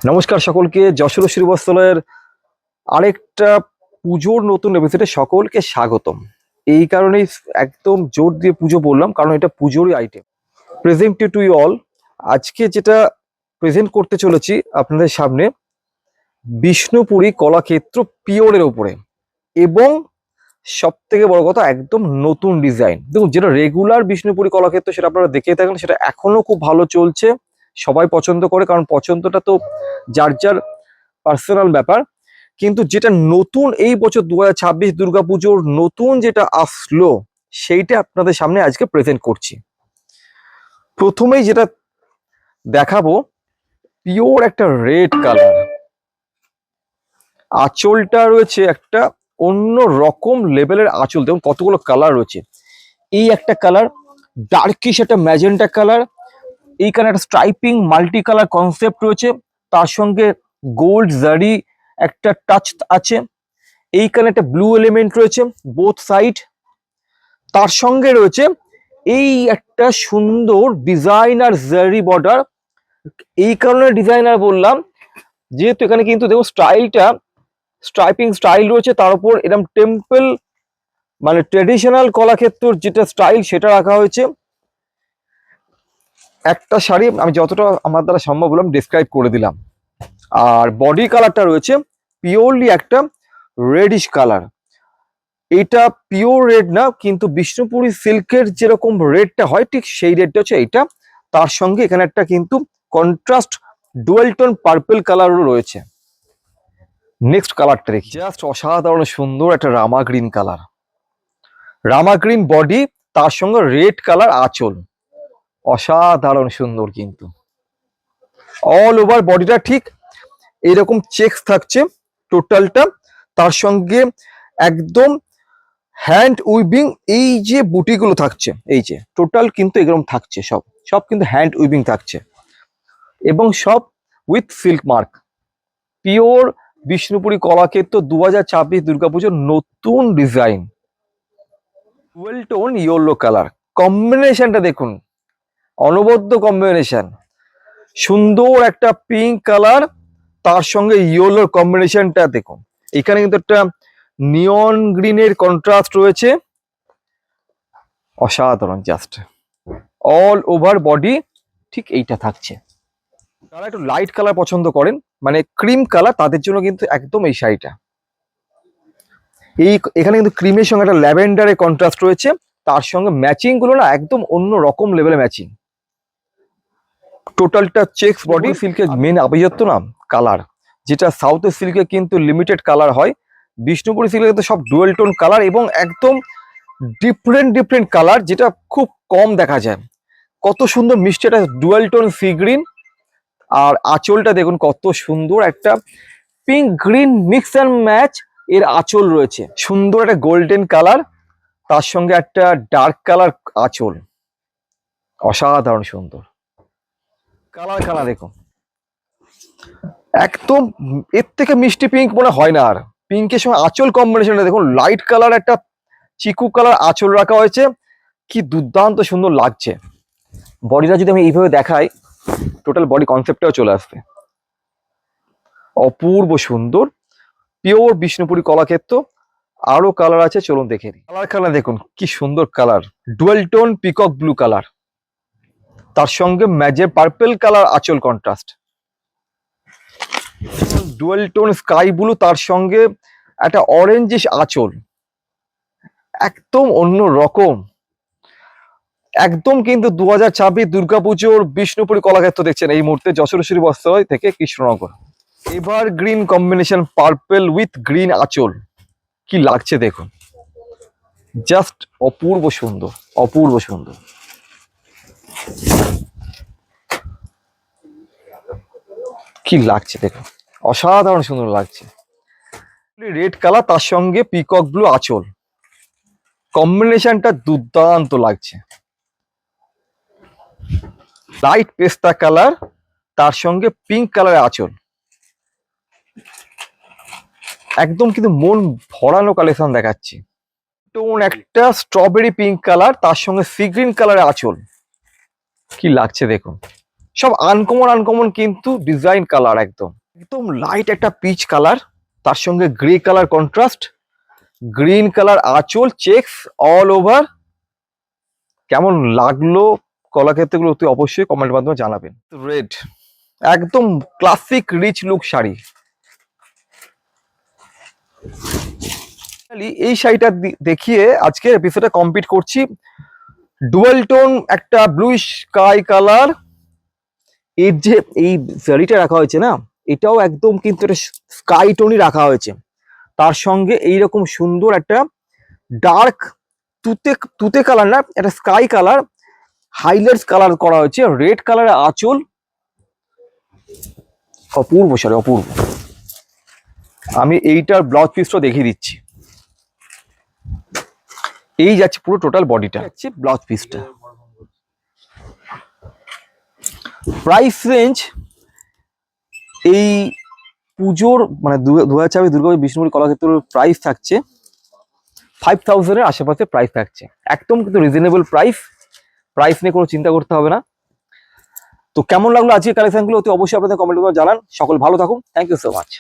নমস্কার সকলকে, যশোর শ্রীবস্ত্রালয়ের আরেকটা পুজোর নতুন এপিসোডে সকলকে স্বাগতম। এই কারণেই একদম জোর দিয়ে পুজো বললাম, কারণ এটা পুজোরই item. Presented to you all, আজকে যেটা প্রেজেন্ট করতে চলেছি আপনাদের সামনে, বিষ্ণুপুরী কলাক্ষেত্র পিওরের উপরে, এবং সব থেকে বড় কথা একদম নতুন ডিজাইন। দেখুন, যেটা রেগুলার বিষ্ণুপুরী কলাক্ষেত্র সেটা আপনারা দেখে থাকেন, সেটা এখনো খুব ভালো চলছে, সবাই পছন্দ করে, কারণ পছন্দটা তো যার যার পার্সোনাল ব্যাপার। কিন্তু যেটা নতুন এই বছর 2026 দুর্গাপুজোর নতুন যেটা আসলো, সেইটা আপনাদের সামনে আজকে প্রেজেন্ট করছি। প্রথমেই যেটা দেখাবো, পিওর একটা রেড কালার, আঁচলটা রয়েছে একটা অন্য রকম লেভেলের আঁচল। দেখুন কতগুলো কালার রয়েছে। এই একটা কালার, ডার্কিশ একটা ম্যাজেন্টা কালার, এইখানে একটা স্ট্রাইপিং মাল্টি কালার কনসেপ্ট রয়েছে, তার সঙ্গে গোল্ড জারি একটা টাচ আছে, এইখানে একটা ব্লু এলিমেন্ট রয়েছে বোথ সাইড, তার সঙ্গে রয়েছে এই একটা সুন্দর ডিজাইনার জারি বর্ডার। এই কারণে ডিজাইনার বললাম, যেহেতু এখানে কিন্তু দেখো স্টাইলটা স্ট্রাইপিং স্টাইল রয়েছে, তার উপর এরকম টেম্পল মানে ট্রেডিশনাল কলাক্ষেত্র যেটা স্টাইল সেটা রাখা হয়েছে। একটা শাড়ি আমি যতটা আমার দ্বারা সম্ভব হলাম ডিসক্রাইব করে দিলাম। আর বডি কালারটা রয়েছে পিওরলি একটা রেডিশ কালার। এটা পিওর রেড না, কিন্তু বিষ্ণুপুরী সিল্কের যেরকম রেডটা হয় ঠিক সেই রেডটা হচ্ছে এইটা। তার সঙ্গে এখানে একটা কিন্তু কন্ট্রাস্ট ডুয়েল টোন পার্পল কালারও রয়েছে। নেক্সট কালারটা দেখি, জাস্ট অসাধারণ সুন্দর একটা রামা গ্রিন কালার, রামা গ্রিন বডি, তার সঙ্গে রেড কালার আঁচল, অসাধারণ সুন্দর। কিন্তু অল ওভার বডিটা ঠিক এইরকম চেকস থাকছে টোটালটা, তার সঙ্গে একদম হ্যান্ড উইভিং এই যে বুটিগুলো থাকছে, এই যে টোটাল কিন্তু এরকম থাকছে, সব সব কিন্তু হ্যান্ড উইভিং থাকছে, এবং সব with silk mark. Pure Bishnupuri Kalakshetra 2026 দুর্গাপুজোর নতুন design. Dual tone yellow colour কম্বিনেশনটা দেখুন, অনবদ্য কম্বিনেশন। সুন্দর একটা পিঙ্ক কালার, তার সঙ্গে ইয়েলোর কম্বিনেশনটা দেখুন। এখানে কিন্তু একটা নিয়ন গ্রিনের কন্ট্রাস্ট রয়েছে, অসাধারণ। জাস্ট অল ওভার বডি ঠিক এইটা থাকছে। যারা একটু লাইট কালার পছন্দ করেন, মানে ক্রিম কালার, তাদের জন্য কিন্তু একদম এই শাড়িটা। এই এখানে কিন্তু ক্রিমের সঙ্গে একটা ল্যাভেন্ডারের কন্ট্রাস্ট রয়েছে, তার সঙ্গে ম্যাচিং গুলো না একদম অন্য রকম লেভেলে ম্যাচিং। টোটালটা চেক্স বডি। সিল্কের মেন আভিজাত্য না কালার, যেটা সাউথের সিল্কে কিন্তু লিমিটেড কালার হয়, বিষ্ণুপুরী সিল্কে কিন্তু সব ডুয়েল টোন কালার, এবং একদম ডিফারেন্ট ডিফারেন্ট কালার, যেটা খুব কম দেখা যায়। কত সুন্দর মিষ্টি একটা ডুয়েল টোন সি গ্রিন, আর আঁচলটা দেখুন কত সুন্দর একটা pink green mix and match এর আঁচল রয়েছে। সুন্দর একটা গোল্ডেন কালার, তার সঙ্গে একটা ডার্ক কালার আঁচল, অসাধারণ সুন্দর কালার। কালার দেখুন একদম এর থেকে মিষ্টি পিঙ্ক মনে হয় না আর। পিঙ্কের সঙ্গে আঁচল কম্বিনেশনটা দেখুন, লাইট কালার একটা চিকু কালার আঁচল রাখা হয়েছে, কি দুর্দান্ত সুন্দর লাগছে। বডিটা যদি আমি এইভাবে দেখাই, টোটাল বডি কনসেপ্টটাও চলে আসবে, অপূর্ব সুন্দর। পিওর বিষ্ণুপুরী কলাক্ষেত্র। আরো কালার আছে, চলুন দেখে নিই। কালার দেখুন কি সুন্দর colour, dual tone peacock blue colour, তার সঙ্গে ম্যাজে পার্পল কালার আঁচল contrast, dual tone sky blue, তার সঙ্গে একটা অরেঞ্জিশ আঁচল, একদম অন্য রকম। একদম কিন্তু 2026 দুর্গাপুজোর বিষ্ণুপুরী কলাক্ষেত্র দেখছেন এই মুহূর্তে যশোর শ্রীবস্ত্রালয় থেকে Krishnanagar. Ever green combination purple with green আঁচল, কি লাগছে দেখুন, জাস্ট অপূর্ব সুন্দর, অপূর্ব সুন্দর। কি লাগছে দেখুন, অসাধারণ সুন্দর লাগছে। রেড কালার, তার সঙ্গে পিকক ব্লু আঁচল, কম্বিনেশনটা দুর্দান্ত লাগছে। লাইট পেস্তা কালার, তার সঙ্গে পিঙ্ক কালারের আঁচল, একদম কিন্তু মন ভরানো কালেকশন দেখাচ্ছি। টোন একটা স্ট্রবেরি পিঙ্ক কালার, তার সঙ্গে সি গ্রিন কালারের আঁচল, কি লাগছে দেখুন। সব আনকমন আনকমন কিন্তু ডিজাইন কালার, একদম একদম লাইট একটা পিচ কালার, তার সঙ্গে grey colour contrast, green colour আঁচল, চেকস অল ওভার। কেমন লাগলো কলাক্ষেত্রগুলো অতি অবশ্যই কমেন্টের মাধ্যমে জানাবেন। রেড, একদম ক্লাসিক রিচ লুক শাড়ি। এই শাড়িটা দেখিয়ে আজকে এপিসোডে কমপ্লিট করছি। ডুয়েল টোন একটা ব্লু স্কাই কালার, এর যে এই শাড়িটা রাখা হয়েছে না, এটাও একদম কিন্তু একটা স্কাই টোনই রাখা হয়েছে। তার সঙ্গে এইরকম সুন্দর একটা ডার্ক তুতে তুতে কালার না, একটা স্কাই কালার হাইলাইটস কালার করা হয়েছে, রেড কালারের আঁচল। অপূর্ব শাড়ি, অপূর্ব। আমি এইটার ব্লাউজ পিসটা দেখিয়ে দিচ্ছি। এই যাচ্ছে পুরো টোটাল বডিটা, যাচ্ছে ব্লাউজ পিসটা। প্রাইস রেঞ্জ এই পুজোর মানে 2026 দুর্গাপুজো বিষ্ণুপুরি কলাক্ষেত্রের প্রাইস থাকছে 5000 এর আশেপাশে প্রাইস থাকছে, একদম কিন্তু রিজনেবল প্রাইস। প্রাইস নিয়ে কোনো চিন্তা করতে হবে না। তো কেমন লাগলো আজকের কালেকশনগুলো অতি অবশ্যই আপনাদের কমেন্ট করে জানান। সকল ভালো থাকুন, থ্যাংক ইউ সো মাচ।